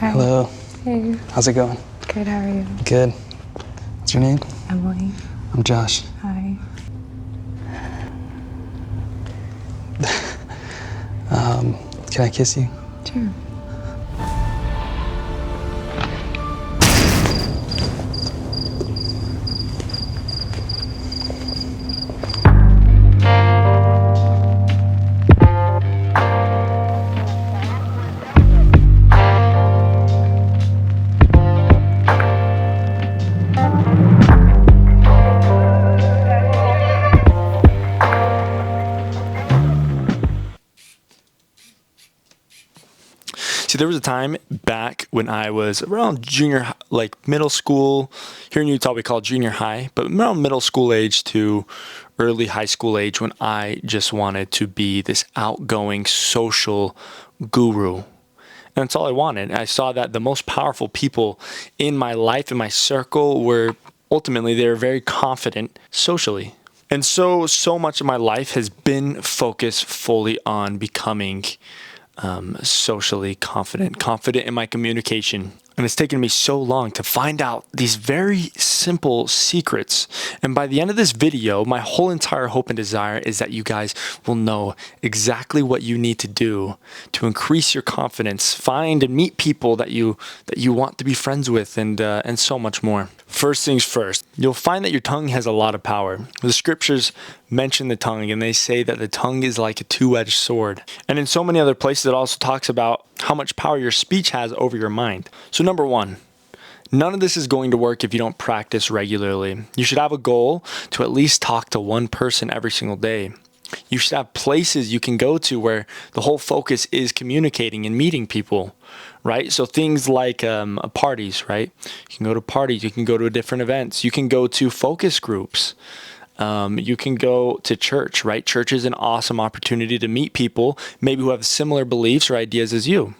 Hi. Hello. Hey. How's it going? Good, how are you? Good. What's your name? Emily. I'm Josh. Hi. Can I kiss you? Sure. See, there was a time back when I was around middle school. Here in Utah, we call it junior high, but around middle school age to early high school age when I just wanted to be this outgoing social guru. And that's all I wanted. I saw that the most powerful people in my life, in my circle, were ultimately, they were very confident socially. And so much of my life has been focused fully on becoming socially confident in my communication. And it's taken me so long to find out these very simple secrets. And by the end of this video, my whole entire hope and desire is that you guys will know exactly what you need to do to increase your confidence, find and meet people that you want to be friends with, and so much more. First things first, you'll find that your tongue has a lot of power. The scriptures mention the tongue, and they say that the tongue is like a two-edged sword. And in so many other places, it also talks about how much power your speech has over your mind. So number one, none of this is going to work if you don't practice regularly. You should have a goal to at least talk to one person every single day. You should have places you can go to where the whole focus is communicating and meeting people, right? So things like parties, right? You can go to parties, you can go to different events, you can go to focus groups. You can go to church, right? Church is an awesome opportunity to meet people, maybe who have similar beliefs or ideas as you.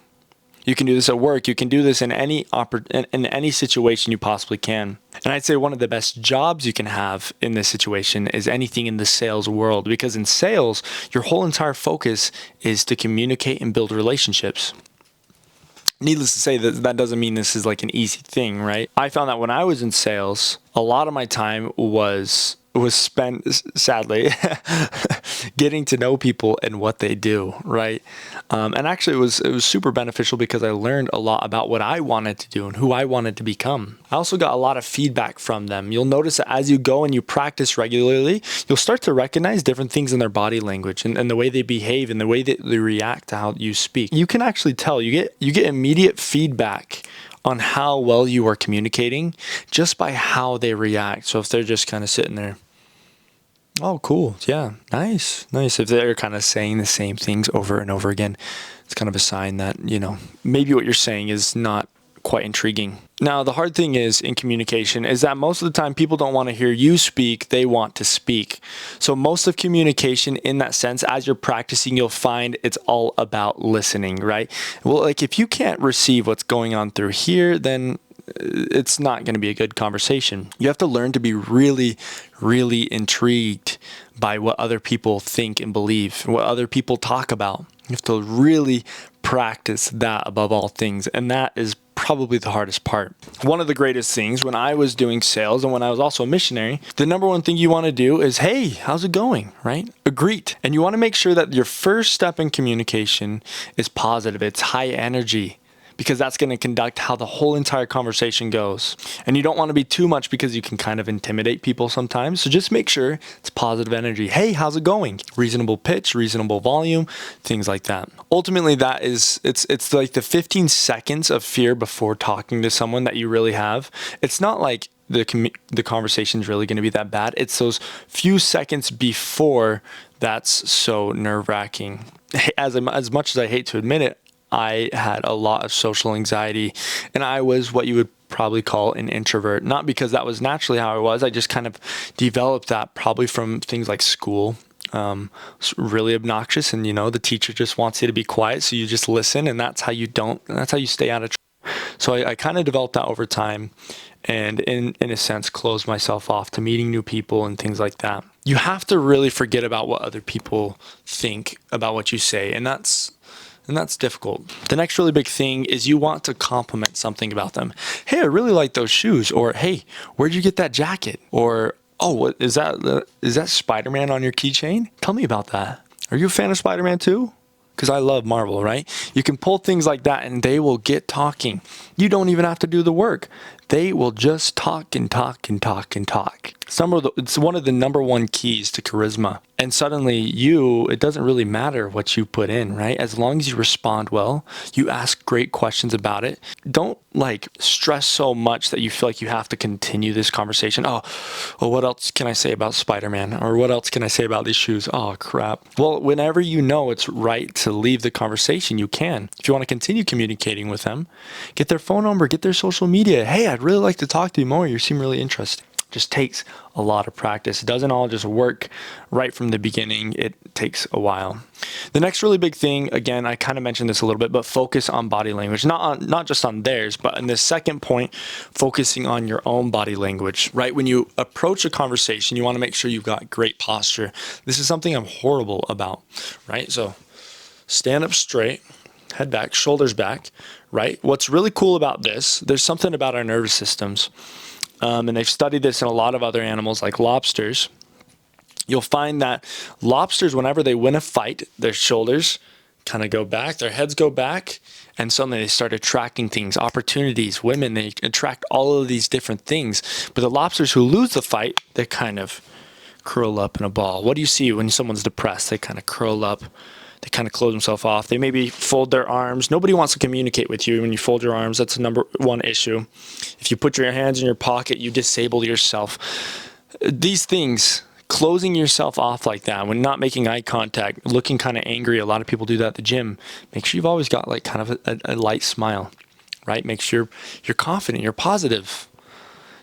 You can do this at work. You can do this in any situation you possibly can. And I'd say one of the best jobs you can have in this situation is anything in the sales world, because in sales, your whole entire focus is to communicate and build relationships. Needless to say, that doesn't mean this is like an easy thing, right? I found that when I was in sales, a lot of my time was spent, sadly, getting to know people and what they do, right? And actually, it was super beneficial because I learned a lot about what I wanted to do and who I wanted to become. I also got a lot of feedback from them. You'll notice that as you go and you practice regularly, you'll start to recognize different things in their body language and the way they behave and the way that they react to how you speak. You can actually tell. You get immediate feedback on how well you are communicating just by how they react. So if they're just kind of sitting there, oh, cool. Yeah. Nice. If they're kind of saying the same things over and over again, it's kind of a sign that, maybe what you're saying is not quite intriguing. Now, the hard thing is in communication is that most of the time people don't want to hear you speak. They want to speak. So most of communication in that sense, as you're practicing, you'll find it's all about listening, right? Well, like if you can't receive what's going on through here, then it's not going to be a good conversation. You have to learn to be really, really intrigued by what other people think and believe, what other people talk about. You have to really practice that above all things. And that is probably the hardest part. One of the greatest things when I was doing sales and when I was also a missionary, the number one thing you want to do is, hey, how's it going, right? A greet. And you want to make sure that your first step in communication is positive. It's high energy, because that's going to conduct how the whole entire conversation goes. And you don't want to be too much because you can kind of intimidate people sometimes. So just make sure it's positive energy. Hey, how's it going? Reasonable pitch, reasonable volume, things like that. Ultimately, that is, it's like the 15 seconds of fear before talking to someone that you really have. It's not like the conversation is really going to be that bad. It's those few seconds before that's so nerve-wracking. As much as I hate to admit it, I had a lot of social anxiety, and I was what you would probably call an introvert. Not because that was naturally how I was. I just kind of developed that probably from things like school. It's really obnoxious, and the teacher just wants you to be quiet, so you just listen, and that's how you stay out of trouble. So I kind of developed that over time, and in a sense closed myself off to meeting new people and things like that. You have to really forget about what other people think about what you say, and that's And that's difficult. The next really big thing is you want to compliment something about them. Hey, I really like those shoes. Or, hey, where'd you get that jacket? Or, oh, what is that? Is that Spider-Man on your keychain? Tell me about that. Are you a fan of Spider-Man too? Because I love Marvel, right? You can pull things like that and they will get talking. You don't even have to do the work. They will just talk and talk and talk and talk. It's one of the number one keys to charisma. And suddenly it doesn't really matter what you put in, right? As long as you respond well, you ask great questions about it. Don't stress so much that you feel like you have to continue this conversation. Oh, what else can I say about Spider-Man? Or what else can I say about these shoes? Oh, crap. Well, whenever you know it's right to leave the conversation, you can. If you want to continue communicating with them, get their phone number, get their social media. Hey, I'd really like to talk to you more. You seem really interesting. Just takes a lot of practice. It doesn't all just work right from the beginning. It takes a while. The next really big thing, again, I kind of mentioned this a little bit, but focus on body language, not just on theirs, but in the second point, focusing on your own body language, right? When you approach a conversation, you want to make sure you've got great posture. This is something I'm horrible about, right? So stand up straight, head back, shoulders back, right? What's really cool about this, there's something about our nervous systems. And they've studied this in a lot of other animals like lobsters. You'll find that lobsters, whenever they win a fight, their shoulders kind of go back, their heads go back, and suddenly they start attracting things, opportunities, women, they attract all of these different things. But the lobsters who lose the fight, they kind of curl up in a ball. What do you see when someone's depressed? They kind of curl up. They kind of close themselves off. They maybe fold their arms. Nobody wants to communicate with you when you fold your arms. That's the number one issue. If you put your hands in your pocket, you disable yourself. These things, closing yourself off like that, when not making eye contact, looking kind of angry, a lot of people do that at the gym. Make sure you've always got kind of a light smile, right? Make sure you're confident, you're positive.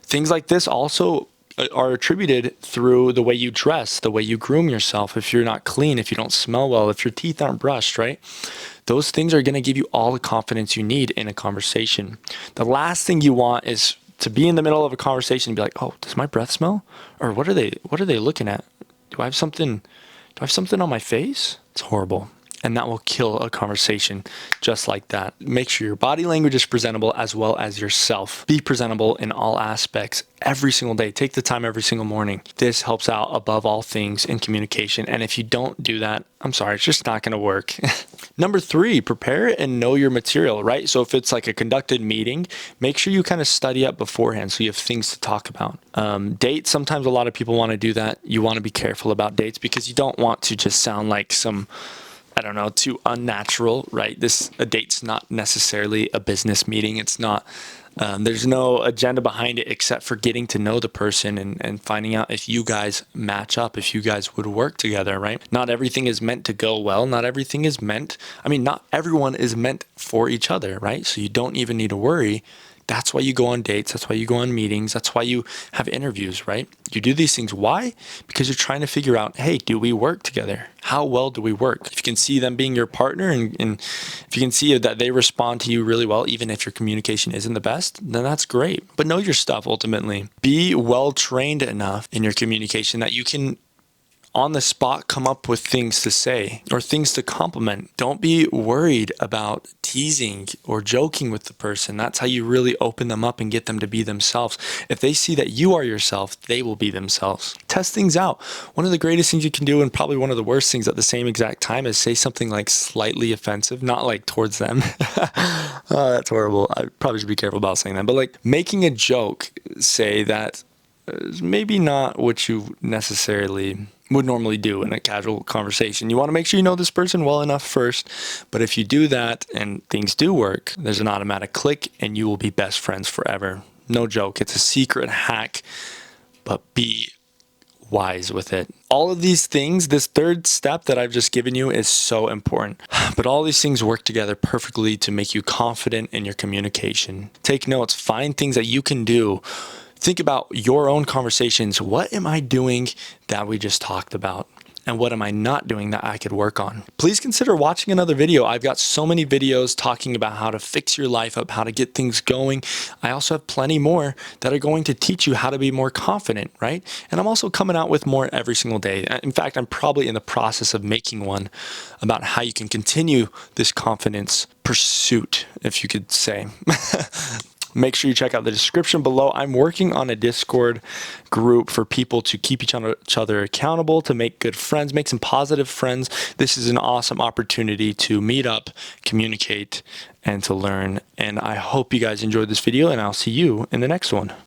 Things like this also are attributed through the way you dress, the way you groom yourself. If you're not clean, if you don't smell well, if your teeth aren't brushed, right? Those things are going to give you all the confidence you need in a conversation. The last thing you want is to be in the middle of a conversation and be like, oh, does my breath smell? Or what are they looking at? Do I have something on my face? It's horrible. And that will kill a conversation just like that. Make sure your body language is presentable as well as yourself. Be presentable in all aspects every single day. Take the time every single morning. This helps out above all things in communication. And if you don't do that, I'm sorry, it's just not going to work. Number 3, prepare and know your material, right? So if it's like a conducted meeting, make sure you kind of study up beforehand so you have things to talk about. Dates, sometimes a lot of people want to do that. You want to be careful about dates because you don't want to just sound like some, too unnatural, right? A date's not necessarily a business meeting. It's not, there's no agenda behind it except for getting to know the person and finding out if you guys match up, if you guys would work together, right? Not everything is meant to go well. Not everything is not everyone is meant for each other, right? So you don't even need to worry. That's why you go on dates. That's why you go on meetings. That's why you have interviews, right? You do these things. Why? Because you're trying to figure out, hey, do we work together? How well do we work? If you can see them being your partner and if you can see that they respond to you really well, even if your communication isn't the best, then that's great. But know your stuff ultimately. Be well trained enough in your communication that you can on the spot come up with things to say or things to compliment. Don't be worried about teasing or joking with the person. That's how you really open them up and get them to be themselves. If they see that you are yourself, they will be themselves. Test things out. One of the greatest things you can do, and probably one of the worst things at the same exact time, is say something like slightly offensive, not like towards them. Oh, that's horrible. I probably should be careful about saying that. But like making a joke, say that maybe not what you necessarily would normally do in a casual conversation. You want to make sure you know this person well enough first, but if you do that and things do work, there's an automatic click and you will be best friends forever. No joke. It's a secret hack, but be wise with it. All of these things, this third step that I've just given you is so important, but all these things work together perfectly to make you confident in your communication. Take notes, find things that you can do. Think about your own conversations. What am I doing that we just talked about? and what am I not doing that I could work on? Please consider watching another video. I've got so many videos talking about how to fix your life up, how to get things going. I also have plenty more that are going to teach you how to be more confident, right? And I'm also coming out with more every single day. In fact, I'm probably in the process of making one about how you can continue this confidence pursuit, if you could say. Make sure you check out the description below. I'm working on a Discord group for people to keep each other accountable, to make good friends, make some positive friends. This is an awesome opportunity to meet up, communicate, and to learn. And I hope you guys enjoyed this video, and I'll see you in the next one.